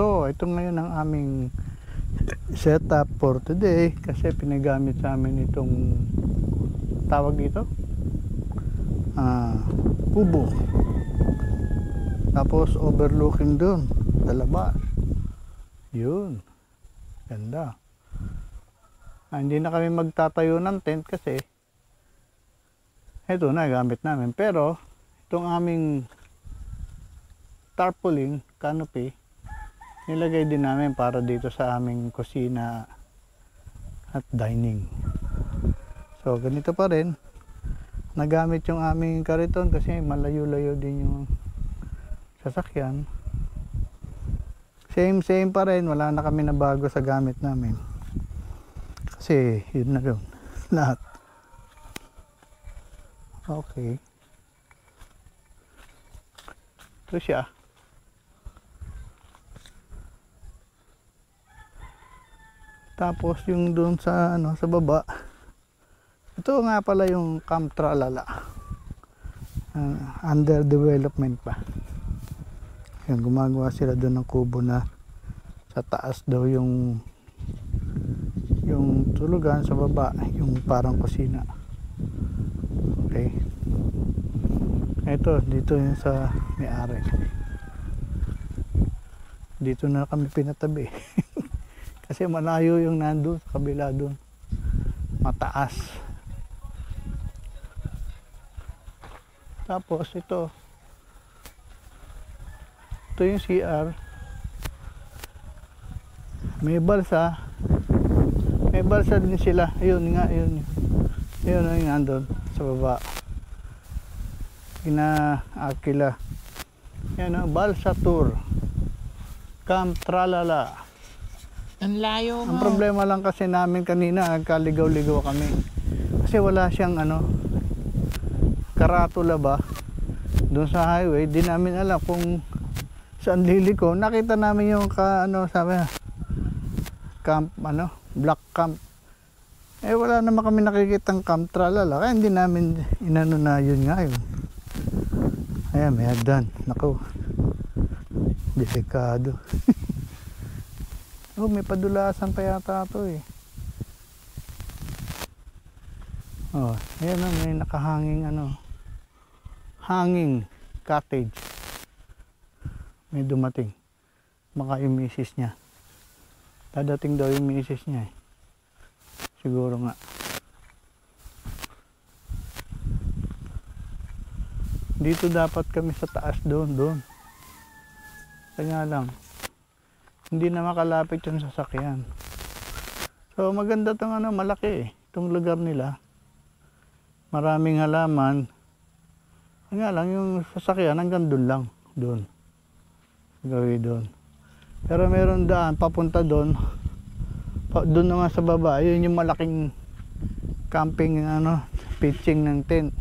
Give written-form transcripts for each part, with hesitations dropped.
So, ito ngayon ang aming setup for today kasi pinagamit sa amin itong tawag dito kubo, tapos overlooking dun sa labas. Yun, ganda. Hindi na kami magtatayo ng tent kasi ito na gamit namin, pero itong aming tarpaulin canopy nilagay din namin para dito sa aming kusina at dining. So ganito pa rin, nagamit yung aming kariton kasi malayo-layo din yung sasakyan. Same pa rin, wala na kami na bago sa gamit namin kasi yun na doon lahat. Okay, ito siya. Tapos yung doon sa sa baba, ito nga pala yung Camp Tralala, under development pa. Yan, gumagawa sila doon ng kubo na sa taas daw yung tulugan, sa baba yung parang kusina. Okay, ito dito yung sa may-ari. Dito na kami pinatabi kasi malayo yung nandun sa kabila doon, mataas. Tapos ito yung CR, may balsa din sila. Ayun nga, yun yung nandun sa baba, Akila. Yan, balsa tour Camp Tralala. Ang layo mo. Ang problema lang kasi namin kanina, nagkaligaw-ligaw kami kasi wala siyang karatula ba doon sa highway. Di namin alam kung saan liliko. Nakita namin yung sabi camp, black camp. Wala naman kami nakikitang Camp Tralala, kaya hindi namin inano na yun nga yun. Ayan, may hagdan. Naku, delikado. Oh, may padulasan pa yata ito eh. Oh, ayan na, may nakahanging hanging cottage. May dumating. Baka yung misis niya. Dadating daw yung misis niya eh. Siguro nga. Dito dapat kami sa taas doon. Kaya lang, hindi na makalapit yung sasakyan. So maganda tong malaki eh, itong lugar nila. Maraming halaman. Kaya lang yung sasakyan hanggang doon lang, doon. Gawin doon. Pero meron daan papunta doon. Doon naman sa baba, yun yung malaking camping pitching ng tent.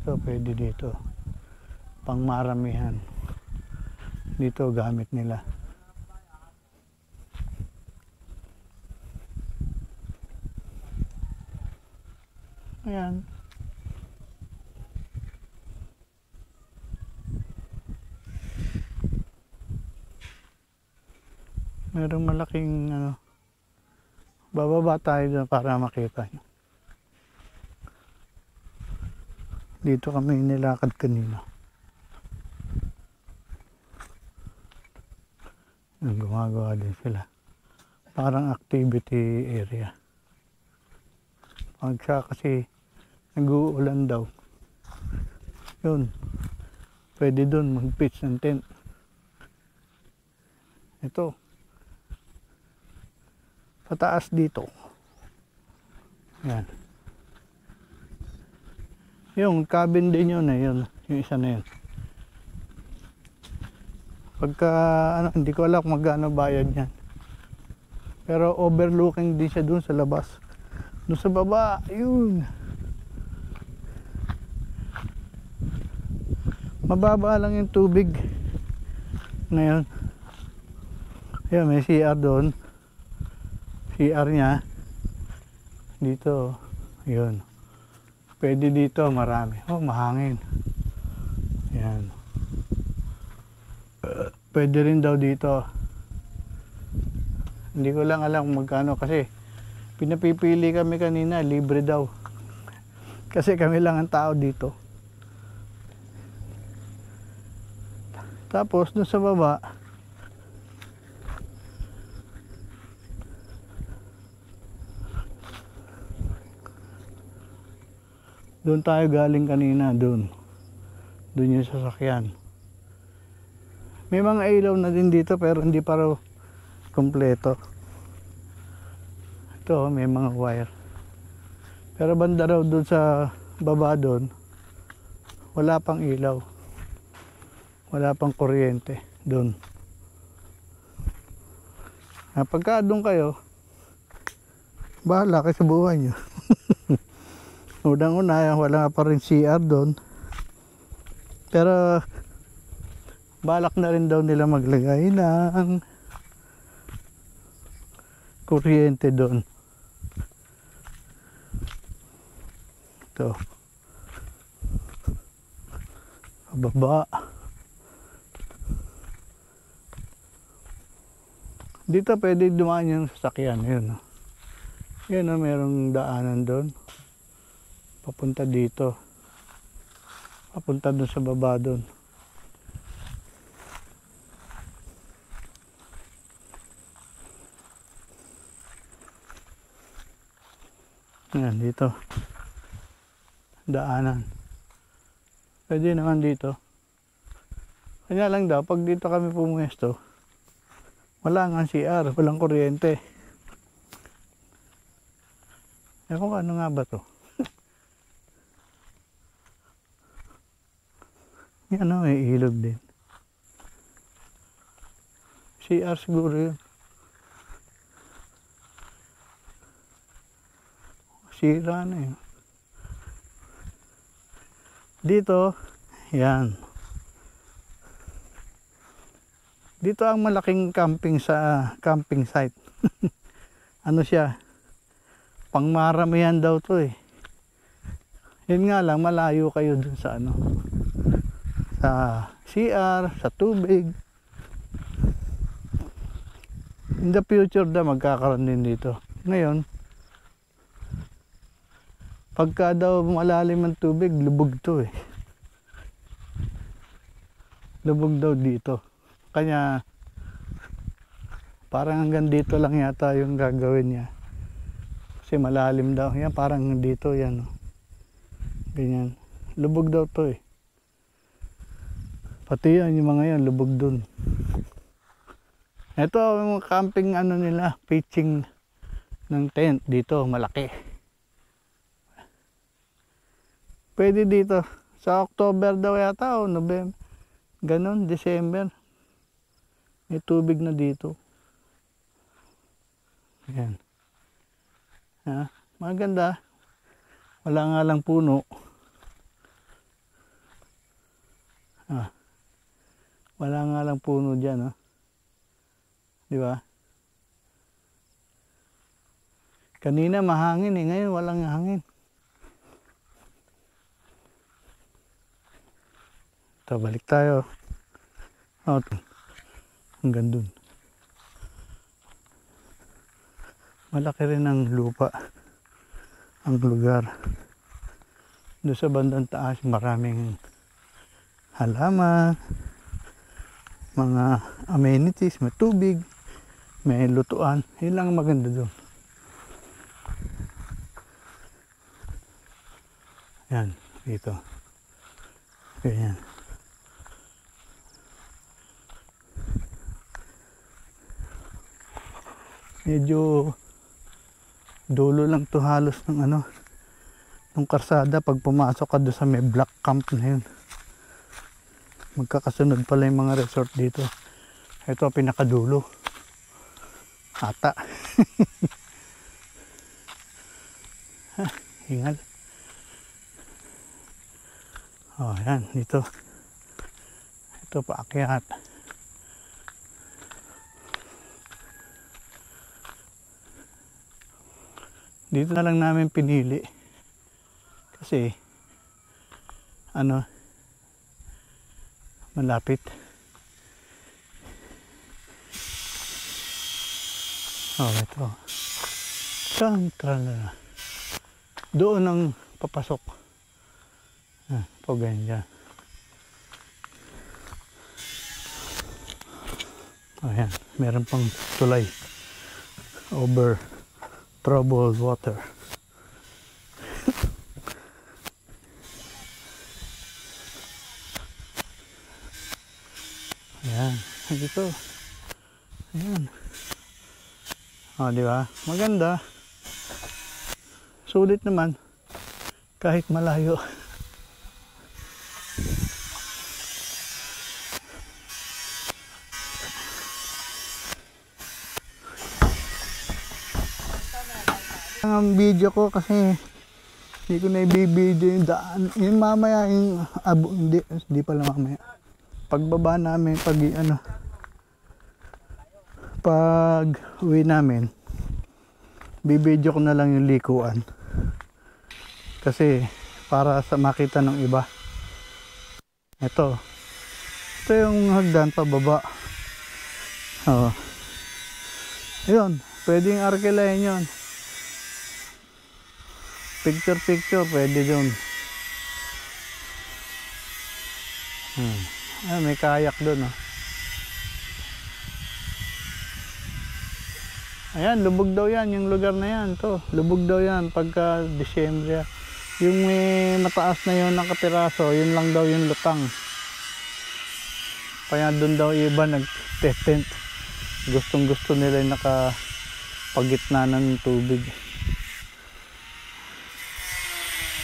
Ito pwede dito. Pangmaramihan. Dito gamit nila. Ayan. Merong malaking bababa tayo doon para makita nyo. Dito kami nilakad kanina. Gumagawa din sila. Parang activity area. Pagka kasi nag-uulan daw, yun, pwede doon mag-pitch ng tent. Ito, pataas dito. Yan. Yung cabin din yun yun, yung isa na yun. Pagka, hindi ko alam kung magkano bayad yan. Pero overlooking din siya dun sa labas. Dun sa baba, yun. Mababa lang yung tubig. Ngayon. Ayan, may CR doon. CR niya. Dito, yun. Pwede dito, marami. Oh, mahangin. Ayan. Pwede rin daw dito. Hindi ko lang alam kung magkano kasi pinapipili kami kanina, libre daw. Kasi kami lang ang tao dito. Tapos dun sa baba, doon tayo galing kanina, doon yung sasakyan. May mga ilaw na din dito pero hindi pa raw kompleto. Ito may mga wire. Pero banda raw doon sa baba doon, wala pang ilaw. Wala pang kuryente doon. Pagka doon kayo, bahala kayo sa buhay nyo. Unang-una, wala pa rin CR doon. Pero balak na rin daw nila maglagay ng kuryente doon. Ito. Pababa. Dito pwede dumaan yung sasakyan. Yun. Yun o, merong daanan doon. Papunta dito. Papunta doon sa baba doon. Yan, dito. Daanan. Pwede naman dito. Kanya lang daw, pag dito kami pumuesto, wala nga CR, walang kuryente. Eh kung ano nga ba to? Yan o, may ilog din. CR siguro yun. Sira na yun. Dito, yan. Dito ang malaking camping site. Ano siya? Pangmaramihan daw to eh. Yun nga lang, malayo kayo dun sa ano. Sa CR, sa tubig. In the future daw magkakaroon din dito. Ngayon, pagka daw malalim ang tubig, lubog to eh. Lubog daw dito. Kanya parang hanggang dito lang yata yung gagawin niya. Kasi malalim daw. Yan parang dito yan. Ganyan. Lubog daw to eh. Pati yan yung mga yan, lubog dun. Ito yung camping ano nila, pitching ng tent dito, malaki. Pwede dito. Sa October daw yata o November. Ganon, December. May tubig na dito. Ayan. Maganda. Wala nga lang puno. Wala nga lang puno dyan. Di ba? Kanina mahangin eh. Ngayon walang hangin. Ito, balik tayo. Hanggang dun. Malaki rin ang lupa. Ang lugar. Doon sa bandang taas, maraming halaman, mga amenities, may tubig, may lutuan. Yun lang maganda doon. Yan, dito. Ganyan. Medyo dulo lang to halos ng ano, ng karsada pag pumasok ka doon sa may black camp na yun. Magkakasunod pala yung mga resort dito. Ito pinakadulo. Ata. Hingal. Oh, yan. Dito. Ito paakyat. Dito na lang namin pinili. Kasi, ano, malapit. Oh, ito. Tralala. Doon ang papasok. Po ganyan. Ayan, meron pang tulay. Over troubled water. Ayan, dito. Ayan. Di ba? Maganda. Sulit naman. Kahit malayo. Ang video ko kasi hindi ko na ibibideo yung daan. Yung mamaya yung hindi pala mamaya. Pagbaba namin, pag uwi namin, bibideo ko na lang yung likuan. Kasi para sa makita ng iba. Ito yung hagdan pababa. Yun, pwedeng arkelayin yun. Picture pwede dun. May kayak dun. Ayan, lubog daw yan yung lugar na yan. Lubog daw yan pagka Disyembre. Yung may mataas na yun ng kapiraso, yun lang daw yung lutang. Kaya dun daw iba nag-tent. Gustong gusto nila yung nakapagitna ng tubig.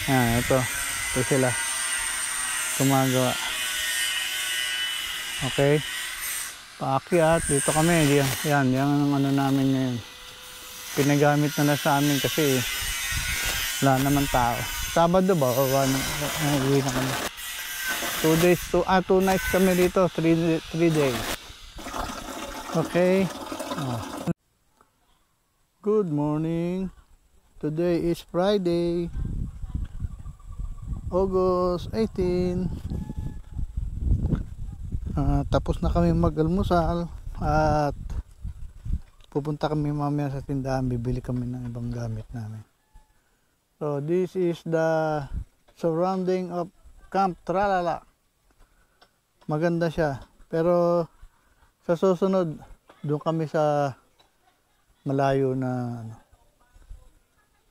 Ito sila gumagawa. Okay, paakyat dito kami. Yan ang ano namin ngayon, pinagamit na sa amin kasi wala naman tao. Sabado ba o uwi na kami. 2 nights kami dito. 3 days. Okay. Good morning. Today is Friday, August 18. Tapos na kami mag-almusal at pupunta kami mamaya sa tindahan, bibili kami ng ibang gamit namin. So this is the surrounding of Camp Tralala. Maganda siya, pero sa susunod doon kami sa malayo na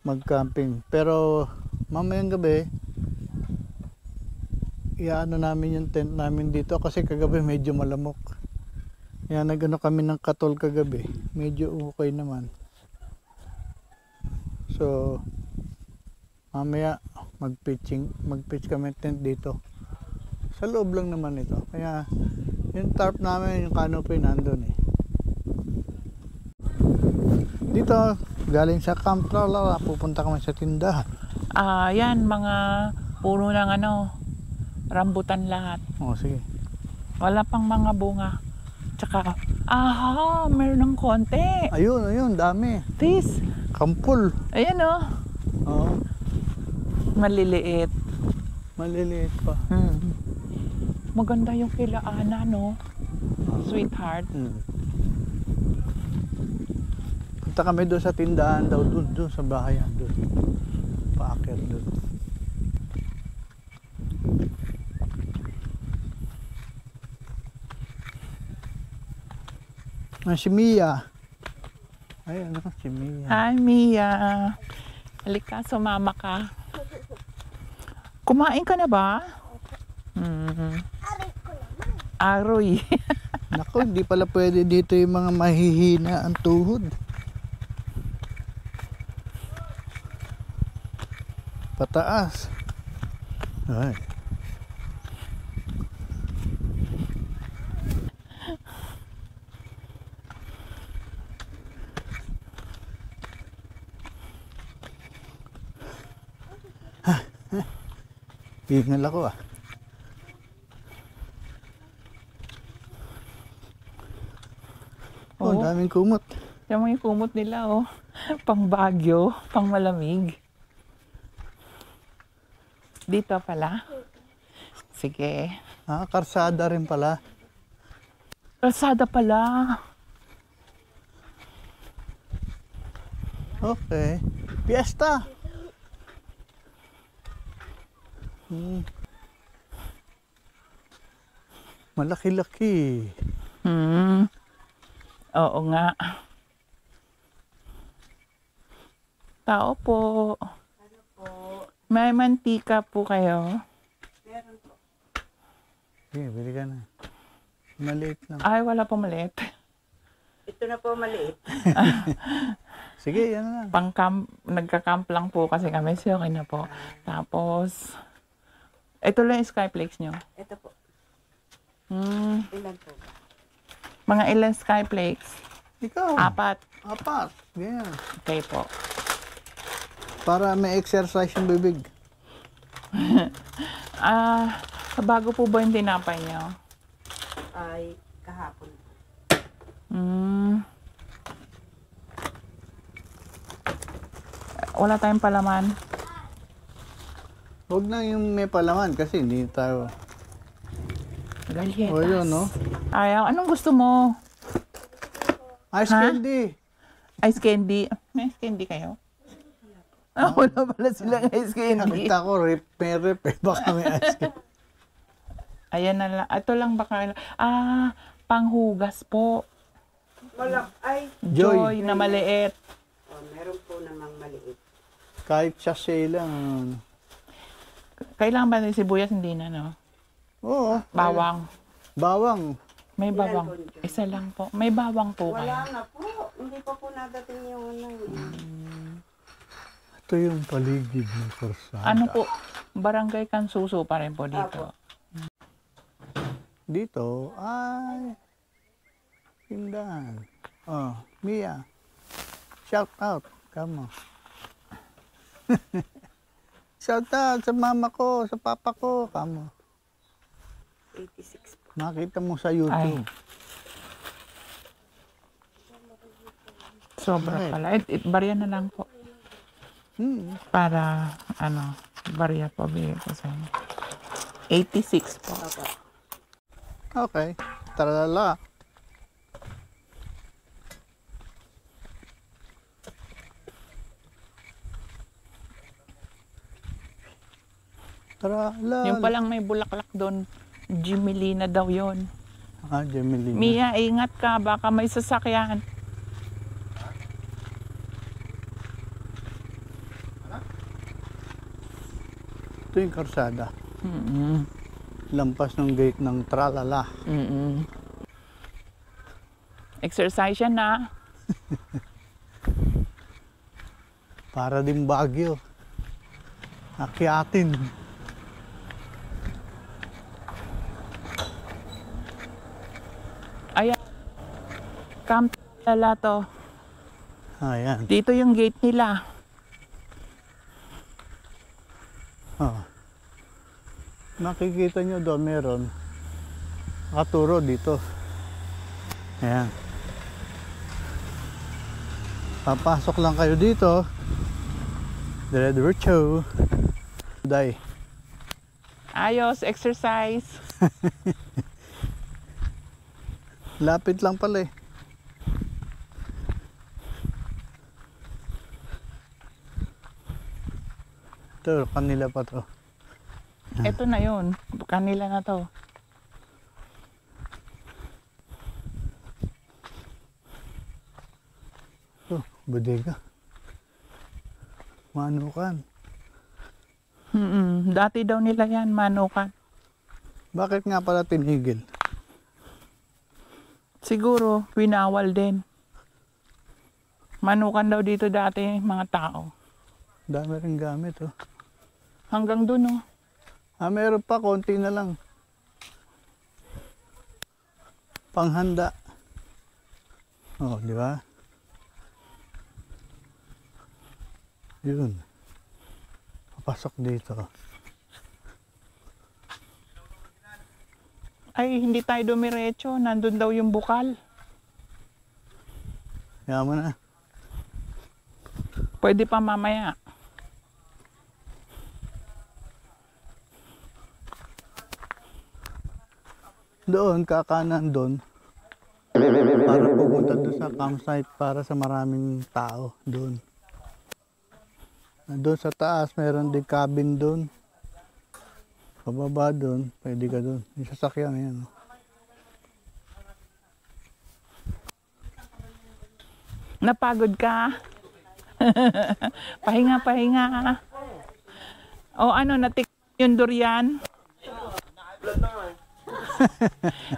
mag-camping. Pero mamayang gabi iano namin yung tent namin dito kasi kagabi medyo malamok. Yan, nagano kami ng katol kagabi. Medyo okay naman. So mamaya mag-pitch kami tent dito. Sa loob lang naman ito. Kaya yung tarp namin, yung canopy nandun Dito, galing sa Camp Tralala, pupunta kami sa tindahan. Yan, mga puno ng rambutan lahat. Sige. Wala pang mga bunga. Tsaka, meron ng konti. Ayun, dami. This. Kampul. Ayan maliliit. Maliliit pa. Maganda yung kila Ana, Sweetheart. Punta kami doon sa tindahan daw, doon sa bahayan doon. Paakyat doon. Si Mia. Ayan, si Mia. Hi, Mia. Halika, sumama ka. Kumain ka na ba? Aroy. Naku, hindi pala pwede dito yung mga mahihina ang tuhod. Pataas. Ay. Hingal ako daming kumot. Yung mga kumot nila pang Bagyo, pang malamig. Dito pala. Sige. Karsada rin pala. Kalsada pala. Okay. Fiesta! Malaki-laki. Oo nga. Tao po. May mantika po kayo? Sige, bili ka na. Maliit lang. Ay, wala po maliit. Ito na po maliit. Sige, yan na. Nagka-camp lang po kasi kami. So, okay na po. Tapos, ito lang yung Skyflakes nyo. Ito po. Ilan po ba? Mga ilan Skyflakes? Ikaw. 4. 4. Ganyan. Okay po. Para may exercise yung bibig. Bago po ba yung tinapay nyo? Ay, kahapon. Wala tayong palaman. Huwag na yung may palaman kasi hindi tayo. Galyetas. O yun, no? Ayaw. Anong gusto mo? Ice Ha? candy. Ice candy. May ice candy kayo? Wala pala silang ice candy. Nakita ko, may rep eh. Baka may ice candy. Ayan na lang. Ito lang baka. Panghugas po. Ay, Joy. Joy na maliit. meron po namang maliit. Kahit sachet lang. Kailangan ba ng sibuyas? Hindi na, no? Oo. Bawang. Bawang. May Ilan bawang. po dyan? Isa lang po. May bawang po Wala kayo. na po. Hindi pa po nadating yung Ito yung paligid ng Corsada. Ano po? Barangay Kansuso pa rin po dito. Dito, ay, tindahan. Oh, Mia. Shout out. Come on. Shout out sa mama ko, sa papa ko. Come on. 86 po. Makita mo sa YouTube. Sobra Bakit? pala. Barya na lang po. Para, barya po. Kasi 86 po. Okay. Tralala. Tralala. Yung palang may bulaklak doon, Jimelina daw yon. Jemelina. Mia, ingat ka. Baka may sasakyan. Ito yung Corsada. Mm-mm. Lampas ng gate ng Tralala. Mm-mm. Exercise yan na. Para din Baguio. Akyatin. Ayan. Camp Lala to. Ayan. Dito yung gate nila. Oh. Makikita nyo doon meron. Nakaturo dito. Ayan. Papasok lang kayo dito. Diretso. Day. Ayos, exercise. Lapit lang pala eh. Ito, kanila pa to. Ito na yun. Kanila na to. Ito, bodega. Manukan. Dati daw nila yan, manukan. Bakit nga pala tinigil? Siguro, winawal din. Manukan daw dito dati, mga tao. Dami rin gamit oh. Hanggang dun, oh. Meron pa, konti na lang. Panghanda. Oh, di ba? Yun. Papasok dito. Ay, hindi tayo dumiretso. Nandun daw yung bukal. Yaman na. Pwede pa mamaya. Doon, kakanan doon. Para pupunta doon sa campsite para sa maraming tao doon. Doon sa taas, meron din cabin doon. Pababa doon, pwede ka doon. Yung sasakyan, yan. Napagod ka? Pahinga, pahinga. O ano, natik yung durian?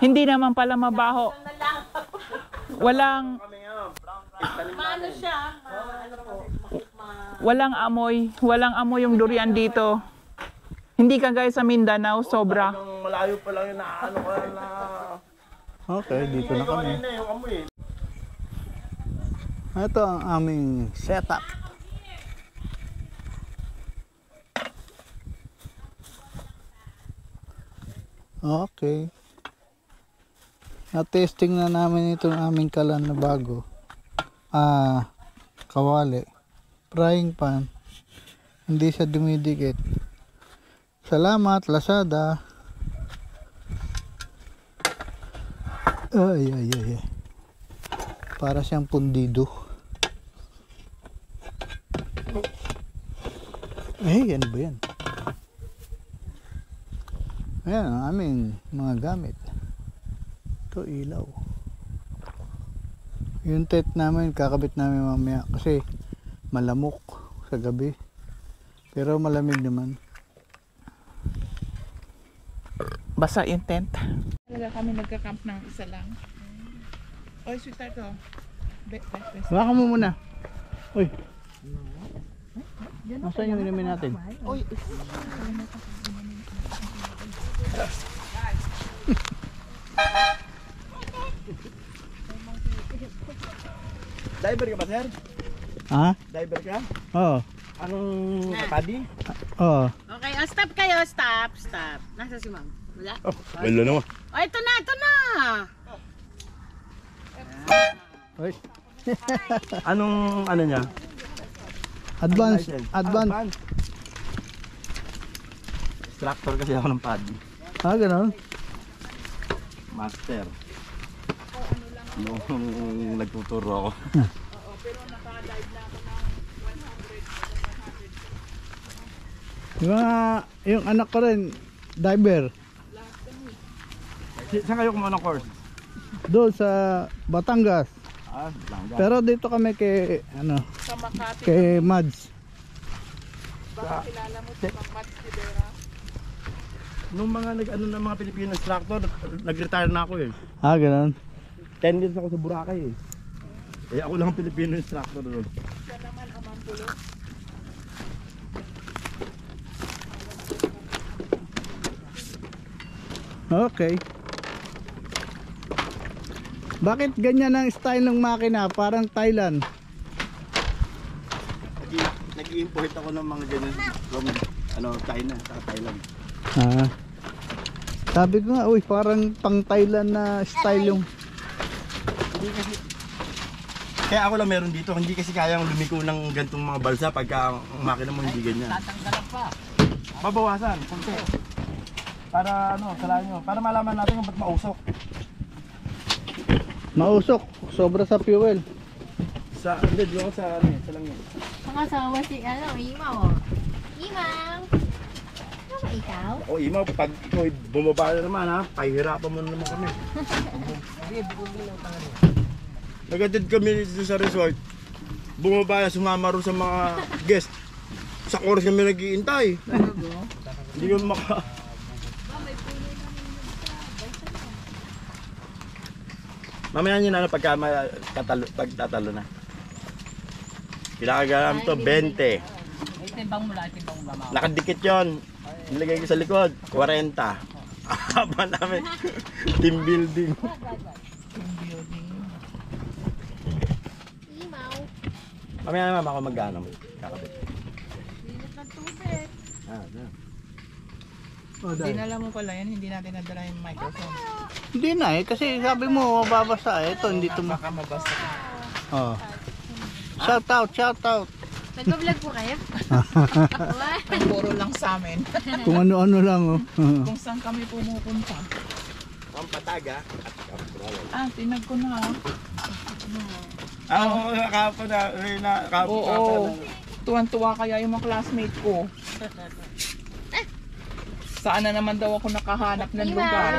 Hindi naman pala mabaho. Walang amoy. Walang amoy yung durian dito. Hindi kagaya sa Mindanao, sobra. Malayo pa lang yun na ano ka na. Okay, dito na kami. Yung amoy. Ito ang aming setup. Okay. Na-testing na namin itong aming kalan na bago. Kawali. Frying pan. Hindi siya dumidikit. Salamat, Lazada. Ay. Para siyang pundido. Ano ba yan? Ayan ang aming mga gamit. Ito ilaw. Yung tent namin, kakabit namin mamaya kasi malamok sa gabi. Pero malamig naman. Basa yung tent. Talaga kami nagka-camp ng isa lang. Oy, sweetheart ko. Baka mo muna. Uy. Nasaan yung inumin natin? Oy, Diver ka ba, sir? Ha? Diver ka? Oo. Anong kadi? Oo. Okay, stop kayo, stop. Nasa si ma'am? Wala? Oh, wala naman. Oh, ito na! Uy. Anong ano niya? Advance. Instructor kasi ako ng pad. Ganon. Master. Nung nagtuturo ako. Yung anak ko rin, diver. Saan kayo kumuha ng course? Doon sa Batangas. Langga. Pero dito kami kay, sa Makati. kay Mads. Baka kilala mo sa Mads Rivera. Nung mga nag-ano ng mga Pilipino instructor, nag-retire na ako eh. Ganon. 10 years ako sa Boracay eh. Eh ako lang ang Pilipino instructor doon. Siya naman ang mampulo. Okay. Bakit ganyan ang style ng makina? Parang Thailand. Nag-i-import ako ng mga ganyan from China, sa Thailand. Sabi ko nga, uy, parang pang Thailand na style yung... Hindi kasi kaya ako lang meron dito, hindi kasi kayang lumiko ng gantong mga balsa pagka ang makina mo hindi ganyan. Tatanggalan pa. Babawasan, konti. Para salahin nyo, para malaman natin kung ba't mausok. Mausok, sobra sa fuel. Hindi, doon sa lang yun. Pangasawa si, Imaw. Imaw! Ano ba ikaw? O Ima, pag ikaw bumaba na naman ha, pahirapan mo na naman kami. Nagatid kami dito sa resort. Bumaba na, sumama rin sa mga guest. Sa oras kami nag-iintay. Hindi kami Mamaya nyo na pagtatalo na. Pinakagalam to, 20. Timbang mo lang, timbang mo mama. Nakadikit yon. Nilagay ko sa likod, 40. Haba namin. Team building. Imaw! Mamaya naman ako mag-ano. Kakabit. Linis ng tubig. Dinala mo pala yan, hindi natin nadala yung microphone. Hindi na kasi sabi mo, mababasa. Ito, hindi ito Baka mabasa. Oh. Shout out. Nag-vlog po kayo? Ang puro lang sa amin. Kung ano-ano lang, oh. Kung saan kami pumupunta. Ang pataga. Tinag ko na. Oo, kahapon na. Oo. tuwan-tuwa kaya yung mga classmate ko. Saan na naman daw ako nakahanap ng lugar?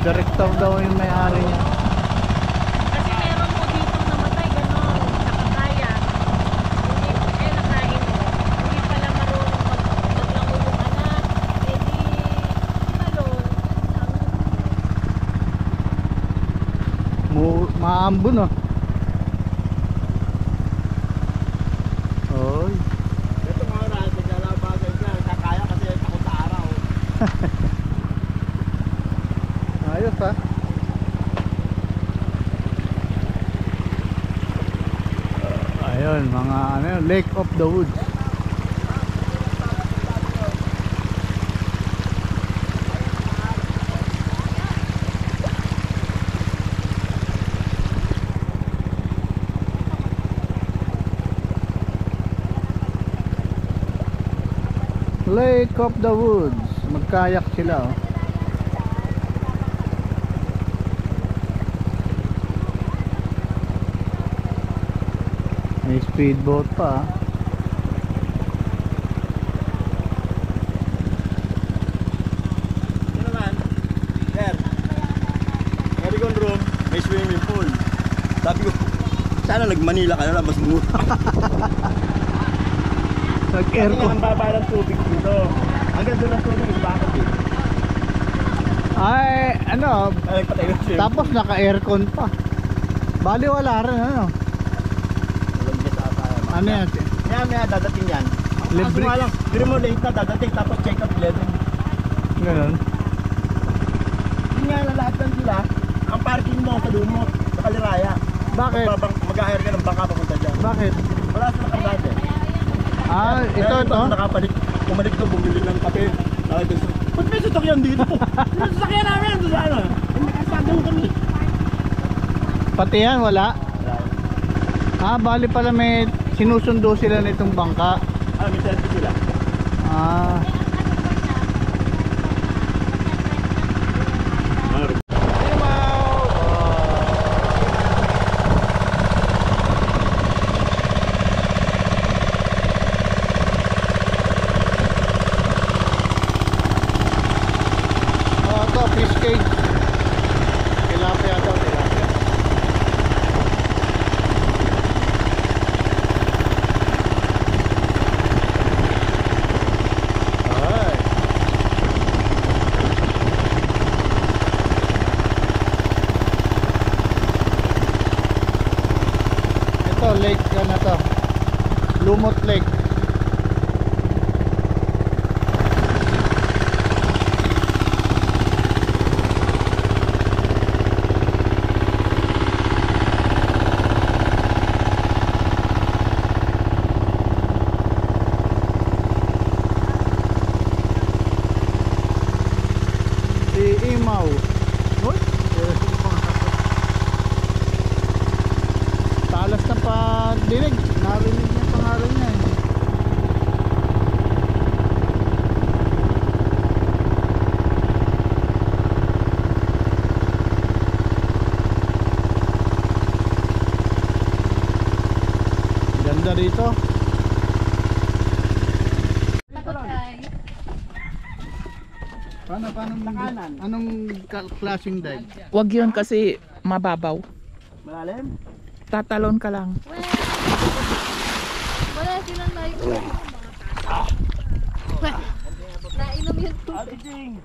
Direktaw daw yung may-ari niya. Kasi meron mo dito namatay, gano'n, nakakaya. Hindi, nakain mo. Hindi pala marunong maglango yung anak. Eh di, talon. Maambon oh. Oy. Ito mga oras, naglalabasan ka. Kakaya kasi takot sa araw. Ayos ha. Ayun, mga ano, Lake of the Woods. Lake of the Woods. Magkayak sila oh. May speedboat pa ah. Ito naman, sir, Marigon room, may swimming pool. Sabi ko, sana nag-Manila ka na lang, mas mura. Nag-aircon. Ang baba ng tubig dito. Hanggang doon ang tubig, bakit eh? Ay, ano, Ay, patay na siya. tapos naka-aircon pa. Bali wala rin ano. Ano yan? Maya dadating yan. Libre. Kaso nga lang, hindi mo late na dadating tapos check out 11. Ganun. Hindi nga na lahat lang sila. Ang parking mo sa Lumot, sa Kaliraya. Bakit? Mag-hire ka ng bangka papunta dyan. Bakit? Wala sila kabate. Ah, ito. Nakapalit, pumalit ko, bumili ng kape. Ba't may sasakyan dito? May sasakyan namin ito sa ano? Hindi kasagong kami. Pati yan, wala? Ah, bali pala may sinusundo sila nitong bangka. May service sila. Ah, oh, ito, fish cage. Tilapia daw, tilapia. Ay. Ito, lake na to. Lumot Lake. Si Imaw. Uy. Talas na pa dinig. Narinig niya pangalan niya eh. Ganda rito. Paano anong klaseng dive? Wag yun kasi mababaw. Malalim? Tatalon ka lang. Wala silang nainom. Nainom yung tubig.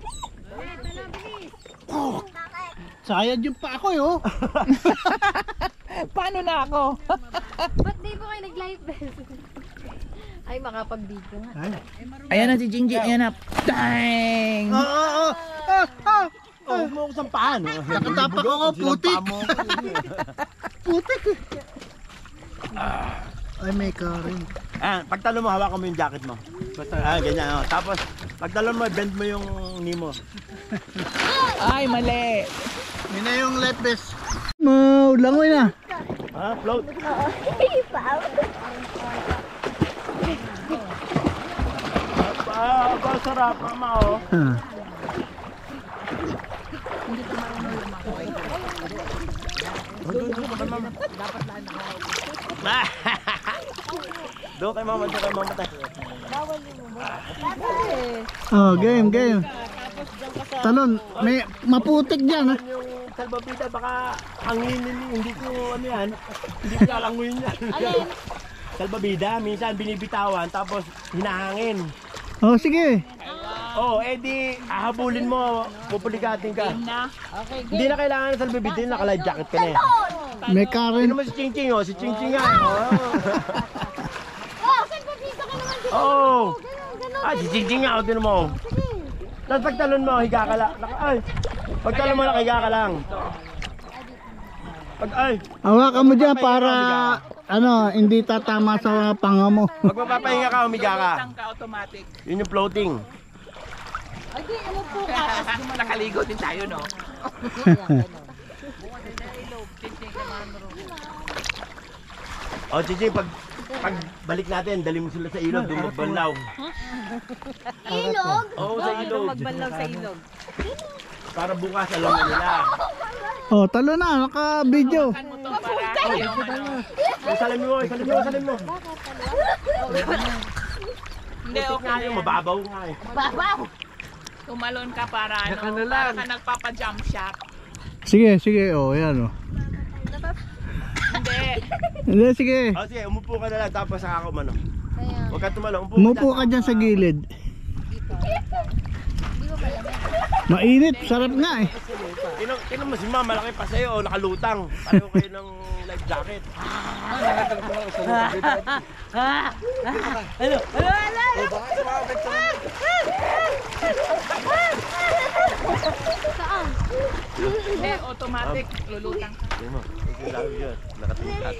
Sayad yung pa ako eh oh. Paano na ako? Ba't di po kayo nag-live vest? Ay, makapag-video nga. Ayan na si Jinji. Ayan na. Dang! Huwag mo ako sampahan. Nakatapak ako, putik. Putik eh. Ay, may karin. Pagtalo mo, hawakan mo yung jacket mo. Ganyan. Tapos, pagtalo mo, bend mo yung knee mo. Ay, mali. Yun na yung life vest. Mau, langoy na. Float. Sarap, mama oh. Doon kay mama tayo. Oh, game. Talon, may maputik dyan ha. Yung salbabida, baka hanginin, hindi ko ano yan, hindi ko alanguin yan. Salbabida, minsan binibitawan, tapos hinahangin. Oh, sige. Di hahabulin mo, pupulikatin ka. Okay, Hindi na kailangan ng salbabida, naka-life jacket ka na eh. May karin. Ano mo si Ching Ching oh, si Ching Ching nga. Salpapito ka naman dito. Si Ching Ching nga, tinan mo. Tapos pagtalon mo, higa ka lang. Pagtalon mo, higa ka lang. Ay, Hawakan mo dyan para ano, hindi tatama sa panga mo. pag mapapahinga ka, umiga ka. Lulutang ka automatic. Yun yung floating. Nakaligo din tayo, no? O, Chichi, pag balik natin, dali mo sila sa ilog, doon magbanlaw. Ilog? Oo, sa ilog. Magbanlaw sa ilog. Para bukas, alam na nila. Oh, talo na, naka-video. Ano to para yung ano? Salim mo. Hindi, okay Nga yan. mababaw nga eh. Tumalon ka para ano, para ka nagpapa-jump shot. Sige, oh, yan oh. Hindi. Hindi, sige. O, sige, umupo ka na lang, tapos saka ka umano. Huwag ka tumalong, Umupo ka dyan sa gilid. Mainit, sarap nga eh. Tinan mo si Ma, malaki pa sa'yo, nakalutang. Pareho kayo ng life jacket. Hindi, automatic. Lulutang ka. Tinan mo, ito lang yun, nakatukat.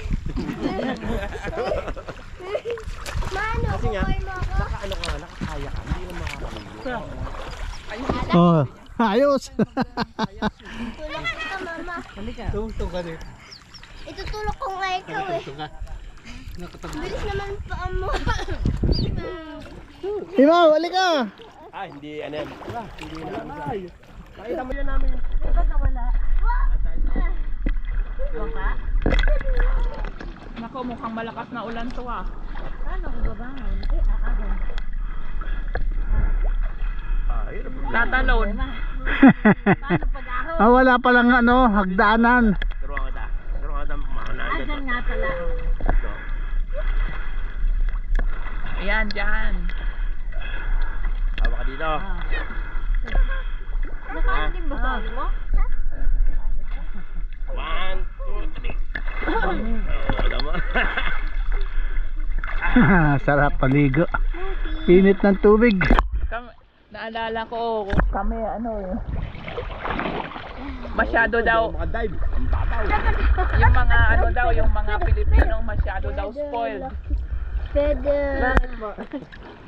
Kasi nga, nakaano ka, nakakaya ka, hindi na makakaligo. Oh, ayos. Tulak ka, mama. Tungtong ka din. Itutulak ko nga ikaw eh. Bilis naman pa mo. Imaw, wali ka. Ah, hindi, ano yan. Hindi na. Nakita mo yan namin. Nako, mukhang malakas na ulan to ah. Tatalon. Wala palang ano, hagdanan. Turuan ka ta, makanaan dito. Nga pala. Ayan, dyan. Hawa ka dito. Nakalim ba sa mo? 1, 2, 3. Alam mo. Sarap paligo. Init ng tubig. Naalala ko, kami ano eh. Masyado daw, Makadive. Ang babaw. yung mga ano daw, yung mga Pilipino masyado daw spoiled. Pwede.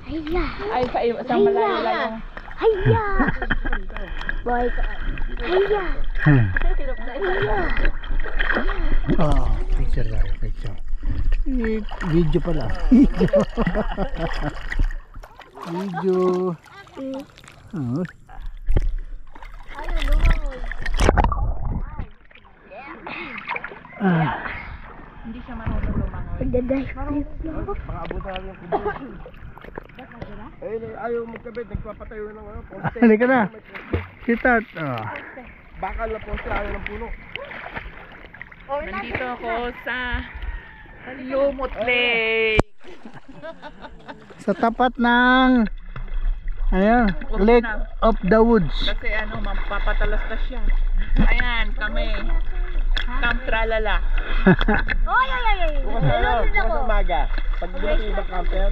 Hiya. Ay, sa malayo lang yung Hiya. Boy ka. Hiya. Hiya. Oh, picture tayo, picture. Video pala. Video. Oh. Ano lumangoy? hindi siya marunong lumangoy. Pagdaday. Pakaabutan namin yung kubo. Eh, ayaw magkabit. Nagpapatayo ng ano, poste. Halika na. Kita. Oh. Bakal na poste, ayaw ng puno. Nandito ako sa Lumot Lake. Sa tapat ng ayan, Lake of the Woods. Kasi ano, mapapatalastas siya. Ayan, kami. Camp Tralala. Oy, oy, oy, oy. Bukas na ano, bukas na umaga. Pag bukas yung ibang camper,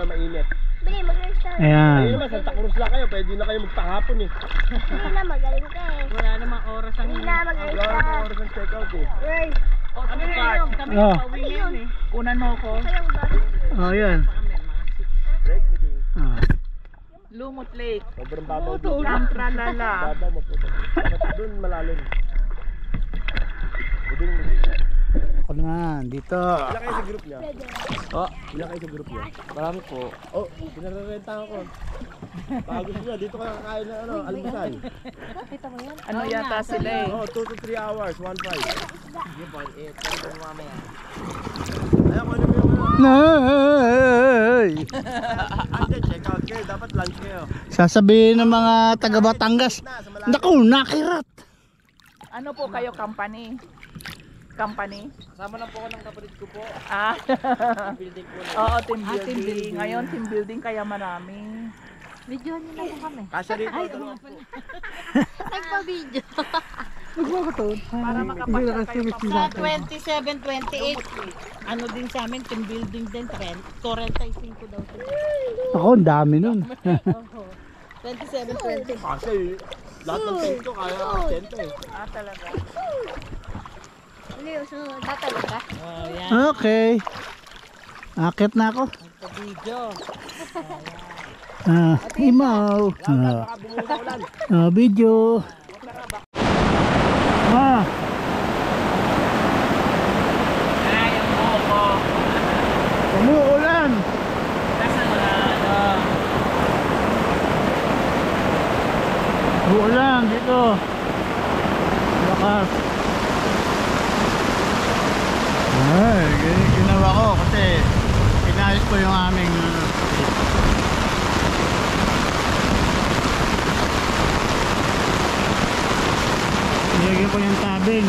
mainit. Bili, mag-restart. Ayun Ayan. naman, Santa Cruz lang kayo. Pwede na kayo magpahapon eh. Hindi na, magaling ka eh. Wala namang oras ang Hindi na, Wala na mag-restart. oras ng check-out eh. Uy, ano yun? Kami Oh. pauwi ngayon eh. Kunan mo ko. kayong ba? Oh, yan. Break meeting. Ah. Lumot Lake. Sobrang babaw doon. Camp Tralala. Babaw mo po. Dapat doon malalim. Doon mo. Ako naman, dito. Ilan kayo sa group niya? Oh. Ilan kayo sa group niya? Marami po. Oh, pinararenta ako. Baka gusto niya, dito ka kakain na ano, almusal. Ano yata sila eh. Oh, 2 to 3 hours, 1.5. Yung 1.8. Pero kung mamaya. Ayaw ko ano yung ano. Nay! Ate, check out kayo. Dapat lunch kayo. Sasabihin ng mga taga Batangas. Naku, nakirat. Ano po kayo, company? Company? Kasama lang po ako ng kapatid ko po. Ah. Building po. Oo, team building. Ngayon, team building kaya marami. Videohan niyo na po kami. Kasya rito. Dalawa po. Nagpa-video. Para makapasya kayo pa. 27, 28, ano din sa amin, team building din, 45 daw sila. Ako, ang dami nun. 27, 20. Kasi lahat ng tent ko kaya 10 eh. Ah, talaga. Leo, sunod. Tatalog ka? Okay. Akit na ako. Video. Imaw. Video. Ayaw mo ko. Umuulan. Nasa ano. Umuulan dito. Lakas. Ay, ginawa ko kasi pinayos ko yung aming nilagyan ko yung tabing.